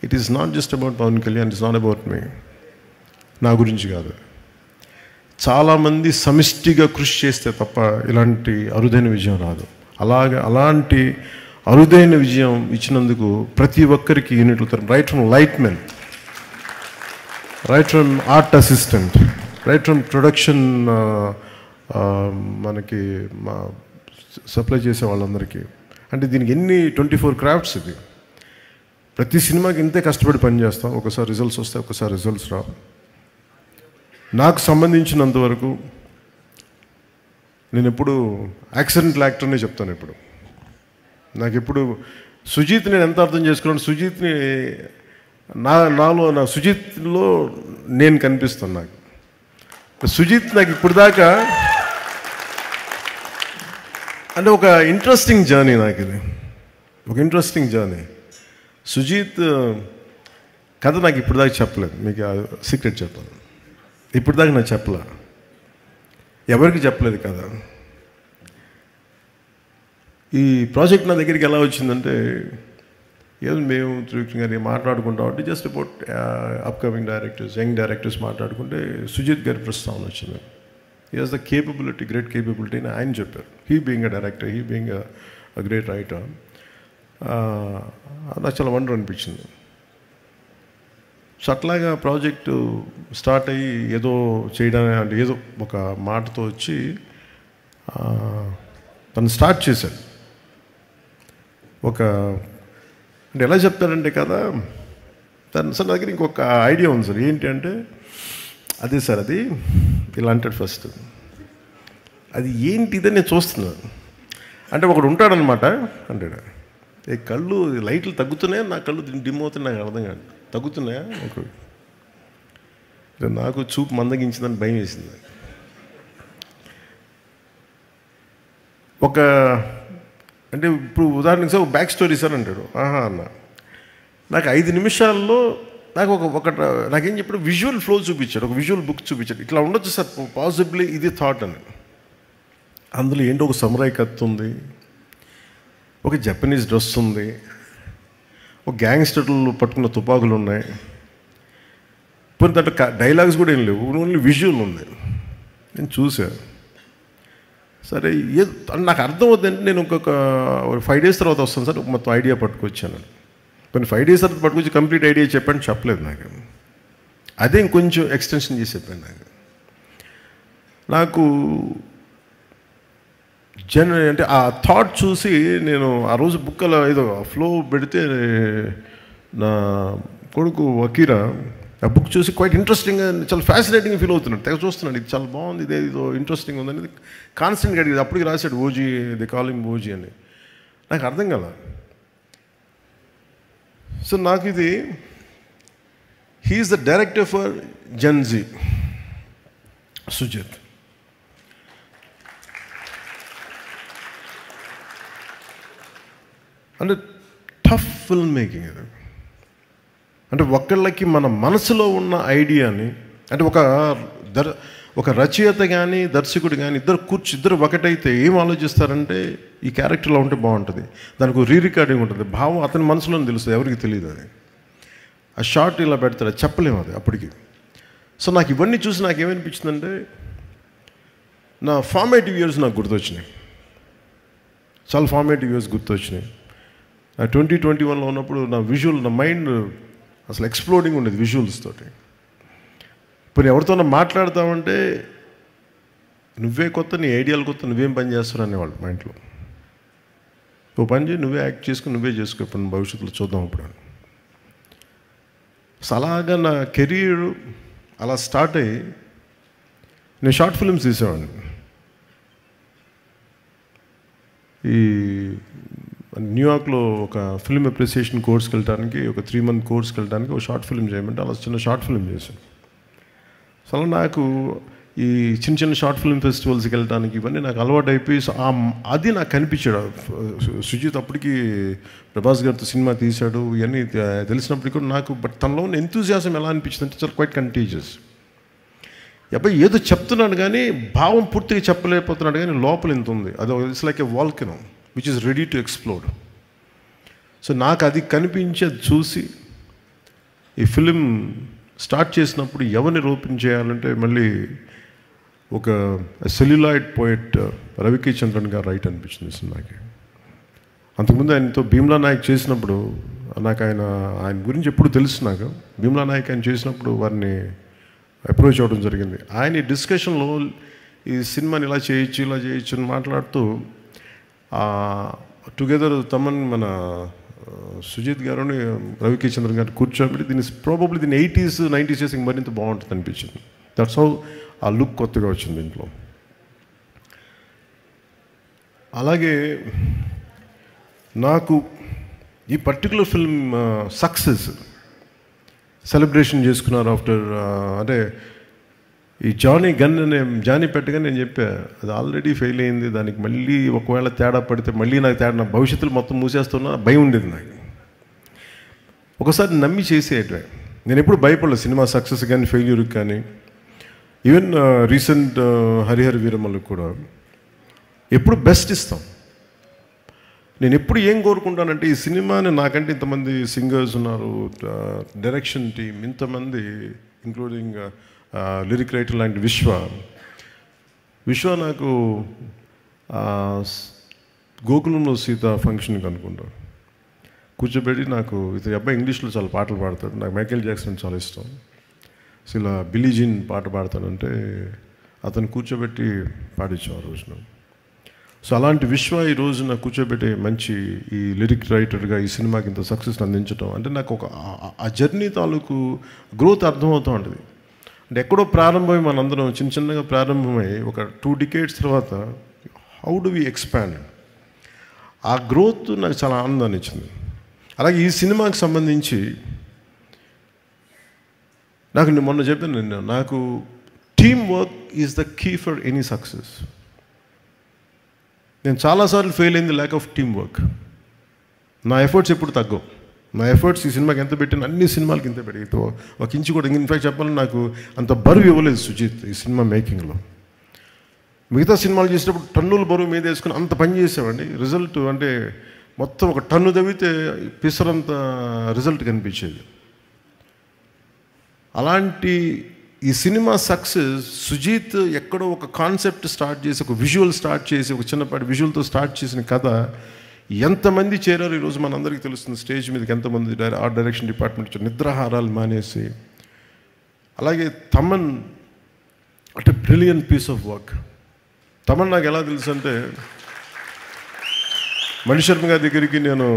It is not just about Pawan Kalyan, it's not about me. నా గురించి కాదు. చాలామంది సమిష్టిగా కృషి చేస్తే తప్ప ఇలాంటి అరుదైన విజయం రాదు. అలాంటి అరుదైన విజయం ఇచ్చినందుకు ప్రతి ఒక్కరికి యూనిట్లు, right from light men, right from art assistant, right from production, మనకి మా సప్లై చేసే వాళ్ళందరికీ. అంటే దీనికి ఎన్ని 24 క్రాఫ్ట్స్ ఇది. ప్రతి సినిమాకి ఇంతే కష్టపడి పనిచేస్తాం. ఒకసారి రిజల్ట్స్ వస్తాయి, ఒకసారి రిజల్ట్స్ రావు. నాకు సంబంధించినంతవరకు నేను ఎప్పుడు యాక్సిడెంటల్ యాక్టర్నే చెప్తాను. ఇప్పుడు నాకు ఎప్పుడు సుజీత్ నేను ఎంత అర్థం చేసుకున్నాను, సుజీత్ని నా సుజీత్లో నేను కనిపిస్తాను. నాకు సుజీత్ నాకు ఇప్పుడు దాకా అంటే ఒక ఇంట్రెస్టింగ్ జర్నీ. నాకు ఇది ఒక ఇంట్రెస్టింగ్ జర్నీ. సుజీత్ కథ నాకు ఇప్పుడు దాకా చెప్పలేదు. మీకు సీక్రెట్ చెప్పాలి, ఇప్పుడు దాకా నాకు చెప్పలే, ఎవరికి చెప్పలేదు కదా. ఈ ప్రాజెక్ట్ నా దగ్గరికి ఎలా వచ్చిందంటే, ఏదో మేము త్రివిక్రమ్ గారిని మాట్లాడుకుంటాం అంటే just about upcoming directors, young directors మాట్లాడుకుంటే సుజిత్ గారి ప్రస్తావన వచ్చింది. He has the capability, great capability అని ఆయన చెప్పారు. He being a director, he being a great writer. నాకు చాలా వండర్ అనిపించింది. సో అట్లాగా ప్రాజెక్టు స్టార్ట్ అయ్యి ఏదో చేయడానికి అంటే ఏదో ఒక మాటతో వచ్చి తను స్టార్ట్ చేశాడు. అంటే ఎలా చెప్తారంటే కదా, తను సార్ నా దగ్గర ఇంకొక ఐడియా ఉంది సార్. ఏంటి అంటే, అదే సార్ అది ఇలా అంటాడు ఫస్ట్. అది ఏంటిదని నేను చూస్తున్నాను అంటే ఒకడు ఉంటాడనమాట అంటాడు, ఏ కళ్ళు లైట్లు తగ్గుతున్నాయా, నా కళ్ళు డిమ్ అవుతున్నాయి, నాకు అర్థం కాదు, తగ్గుతున్నాయా ఒకడు. నాకు చూపు మందగించిందని భయం వేసింది. అంటే ఇప్పుడు ఉదాహరణకి సార్ బ్యాక్ స్టోరీ సార్ అంటాడు. ఆహా అన్న, నాకు 5 నిమిషాల్లో నాకు నాకేం చెప్పాడు, విజువల్ ఫ్లో చూపించాడు, ఒక విజువల్ బుక్ చూపించాడు. ఇట్లా ఉండొచ్చు సార్ పాసిబ్లీ, ఇది థాట్ అని. అందులో ఏంటో ఒక సమురాయ్ కత్తి ఉంది, ఒక జపనీస్ డ్రెస్ ఉంది, ఒక గ్యాంగ్స్టర్లు పట్టుకున్న తుపాకులు ఉన్నాయి. పోనీ దాంట్లో డైలాగ్స్ కూడా ఏం లేవు, ఓన్లీ విజువల్ ఉంది. నేను చూశాను. సరే నాకు అర్థమవుతుందంటే నేను ఇంకొక 5 days తర్వాత వస్తాను సార్, మొత్తం ఐడియా పట్టుకొచ్చాను. కొన్ని 5 days తర్వాత పట్టుకొచ్చి కంప్లీట్ ఐడియా చెప్పాను, చెప్పలేదు నాకు. అదే ఇంకొంచెం ఎక్స్టెన్షన్ చేసి చెప్పాను. నాకు అంటే ఆ థాట్ చూసి నేను ఆ రోజు బుక్ అలా ఏదో ఫ్లో పెడితే నా కొడుకు వకీరా ఆ బుక్ చూసి క్వైట్ ఇంట్రెస్టింగ్, చాలా ఫ్యాసినేటింగ్ ఫీల్ అవుతున్నాడు. తెగ చూస్తున్నాడు, ఇది చాలా బాగుంది, ఇదేదో ఇంట్రెస్టింగ్ ఉందని కాన్స్టెంట్గా అడిగింది. అప్పటికి రాశాడు ఓజీ, ది కాలింగ్ ఓజీ అని. నాకు అర్థం కదా. సో నాకు ఇది, he is the director for Gen Z, Sujeeth. అంటే టఫ్ ఫిల్మ్ మేకింగ్ ఇది. అంటే ఒకళ్ళకి మన మనసులో ఉన్న ఐడియాని, అంటే ఒక రచయిత కానీ దర్శకుడు కానీ ఇద్దరు ఒకటైతే ఏం ఆలోచిస్తారంటే, ఈ క్యారెక్టర్లో ఉంటే బాగుంటుంది, దానికి రీ రికార్డింగ్ ఉంటుంది, భావం అతని మనసులో తెలుస్తుంది, ఎవరికి తెలియదు. అది ఆ షార్ట్ ఇలా పెడతాడు, చెప్పలేము అది అప్పటికి. సో నాకు ఇవన్నీ చూసి నాకు ఏమనిపించిందంటే, నా ఫార్మేటివ్ ఇయర్స్ నాకు గుర్తొచ్చినాయి, చాలా ఫార్మేటివ్ ఇయర్స్ గుర్తొచ్చినాయి. 2021లో ఉన్నప్పుడు నా విజువల్, నా మైండ్ అసలు ఎక్స్ప్లోడింగ్ ఉండేది విజువల్స్ తోటి. ఇప్పుడు ఎవరితోనో మాట్లాడతామంటే నువ్వే కొత్త, నీ ఐడియాలు కొత్త, నువ్వేం పని చేస్తావు అనేవాళ్ళు మా ఇంట్లో. ఓ పని చేయి, నువ్వే యాక్ట్ చేసుకుని నువ్వే చేసుకో, ఇప్పుడు భవిష్యత్తులో చూద్దాం ఇప్పుడు అని. సో అలాగా నా కెరీర్ అలా స్టార్ట్ అయ్యి నేను షార్ట్ ఫిల్మ్స్ తీసేవాడిని. ఈ న్యూయార్క్లో ఒక ఫిల్మ్ అప్రిసియేషన్ కోర్స్కి వెళ్ళడానికి, ఒక 3 month కోర్స్కి వెళ్ళడానికి ఒక షార్ట్ ఫిల్మ్ చేయమంటే అలా చిన్న షార్ట్ ఫిల్మ్ చేశాను. సో అలా నాకు ఈ చిన్న షార్ట్ ఫిల్మ్ ఫెస్టివల్స్కి వెళ్ళడానికి ఇవన్నీ నాకు అలవాటు అయిపోయి, అది నాకు కనిపించాడు. సుజిత్ అప్పటికి ప్రభాస్ గారితో సినిమా తీశాడు, ఇవన్నీ తెలిసినప్పటికీ కూడా నాకు తనలో ఉన్న ఎంతూజియాజం ఎలా అనిపించింది అంటే చాలా క్వైట్ కంటీజియస్. అబ్బాయి ఏదో చెప్తున్నాడు కానీ భావం పూర్తిగా చెప్పలేకపోతున్నాడు, కానీ లోపల ఎంత ఉంది, అది it's like A volcano which is ready to explode. So నాకు అది కనిపించేది చూసి ఈ ఫిలిం స్టార్ట్ చేసినప్పుడు ఎవరిని రూపం చేయాలంటే మళ్ళీ ఒక సెల్యులాయిడ్ పోయెట్ రవికే చంద్రన్ గారు రైట్ అనిపించింది సినిమాకి. అంతకుముందు ఆయనతో భీమ్లా నాయక్ చేసినప్పుడు నాకు ఆయన గురించి ఎప్పుడు తెలుసు. నాకు భీమ్లా నాయక్ ఆయన చేసినప్పుడు వారిని అప్రోచ్ అవ్వడం జరిగింది. ఆయన ఈ డిస్కషన్లో ఈ సినిమాని ఇలా చేయొచ్చు అని మాట్లాడుతూ టుగెదర్ తమన్ మన సుజిత్ గారుని రవికే చంద్రన్ గారిని కూర్చోబెట్టి దీన్ని 80s 90s చేసి మరింత బాగుంటుంది అనిపించింది. దట్స్ హౌ ఆ లుక్ కొత్తగా వచ్చింది దీంట్లో. అలాగే నాకు ఈ పర్టికులర్ ఫిల్మ్ సక్సెస్ సెలబ్రేషన్ చేసుకున్నారు ఆఫ్టర్ అంటే ఈ జానీ పెట్టగా నేను చెప్పా అది ఆల్రెడీ ఫెయిల్ అయింది, దానికి మళ్ళీ ఒకవేళ తేడా పడితే మళ్ళీ నా భవిష్యత్తులో మొత్తం మూసేస్తున్నా భయం ఉండేది నాకు. ఒకసారి నమ్మి చేసేయటమే. నేను ఎప్పుడు భయపడలేదు సినిమా సక్సెస్ కానీ ఫెయిల్యూర్కి కానీ. ఈవెన్ రీసెంట్ హరిహర వీరమల్లు కూడా ఎప్పుడు బెస్ట్ ఇస్తాం. నేను ఎప్పుడు ఏం కోరుకుంటానంటే ఈ సినిమాని నాకంటే ఇంతమంది సింగర్స్ ఉన్నారు, డైరెక్షన్ టీమ్ ఇంతమంది, ఇంక్లూడింగ్ లిరిక్ రైటర్ లాంటి విశ్వ నాకు గోకులంలో సీత ఫంక్షన్కి అనుకుంటాను కూర్చోబెట్టి నాకు ఇతని అబ్బాయి ఇంగ్లీష్లో చాలా పాటలు పాడతాడు, నాకు మైకేల్ జాక్సన్ చాలా ఇష్టం, సో ఇలా బిల్లీ జీన్ పాట పాడతానంటే అతను కూర్చోబెట్టి పాడించాం ఆ రోజున. సో అలాంటి ఈ రోజున కూర్చోబెట్టి మంచి ఈ లిరిక్ రైటర్గా ఈ సినిమాకి ఇంత సక్సెస్ని అందించడం అంటే నాకు ఒక ఆ జర్నీ తాలూకు గ్రోత్ అర్థమవుతూ ఉంటుంది. అంటే ఎక్కడో ప్రారంభమై మనందరం చిన్నగా ప్రారంభమై ఒక 2 decades తర్వాత హౌ డు వి ఎక్స్పాండ్, ఆ గ్రోత్ నాకు చాలా ఆనందాన్ని ఇచ్చింది. అలాగే ఈ సినిమాకి సంబంధించి నాకు మొన్న చెప్పాను, నాకు team work is the key for any success. నేను చాలాసార్లు ఫెయిల్ అయింది ల్యాక్ ఆఫ్ టీమ్ వర్క్. నా ఎఫర్ట్స్ ఎప్పుడు తగ్గవు. నా ఎఫర్ట్స్ ఈ సినిమాకి ఎంత పెట్టిన అన్ని సినిమాలకి ఇంత పెట్టి ఒక ఇంచు కూడా ఇన్ఫాక్ట్ చెప్పాలని నాకు అంత బరువు ఇవ్వలేదు సుజిత్ ఈ సినిమా మేకింగ్లో. మిగతా సినిమాలు చేసినప్పుడు టన్నుల బరువు మీద వేసుకుని అంత పని చేసామండి. రిజల్ట్ అంటే మొత్తం ఒక టన్ను తవ్వితే పిసరంత రిజల్ట్ కనిపించేది. అలాంటి ఈ సినిమా సక్సెస్ సుజిత్ ఎక్కడో ఒక కాన్సెప్ట్ స్టార్ట్ చేసి ఒక విజువల్ స్టార్ట్ చేసి ఒక చిన్నపాటి విజువల్తో స్టార్ట్ చేసిన కథ ఎంతమంది చేరారు ఈరోజు మనందరికీ తెలుస్తుంది. స్టేజ్ మీదకి ఎంతమంది ఆర్ట్ డైరెక్షన్ డిపార్ట్మెంట్ నిద్రాహారాలు మానేసి. అలాగే తమన్ అంటే brilliant piece of work. Thaman నాకు ఎలా తెలుసు అంటే మణిశర్మ గారి దగ్గరికి నేను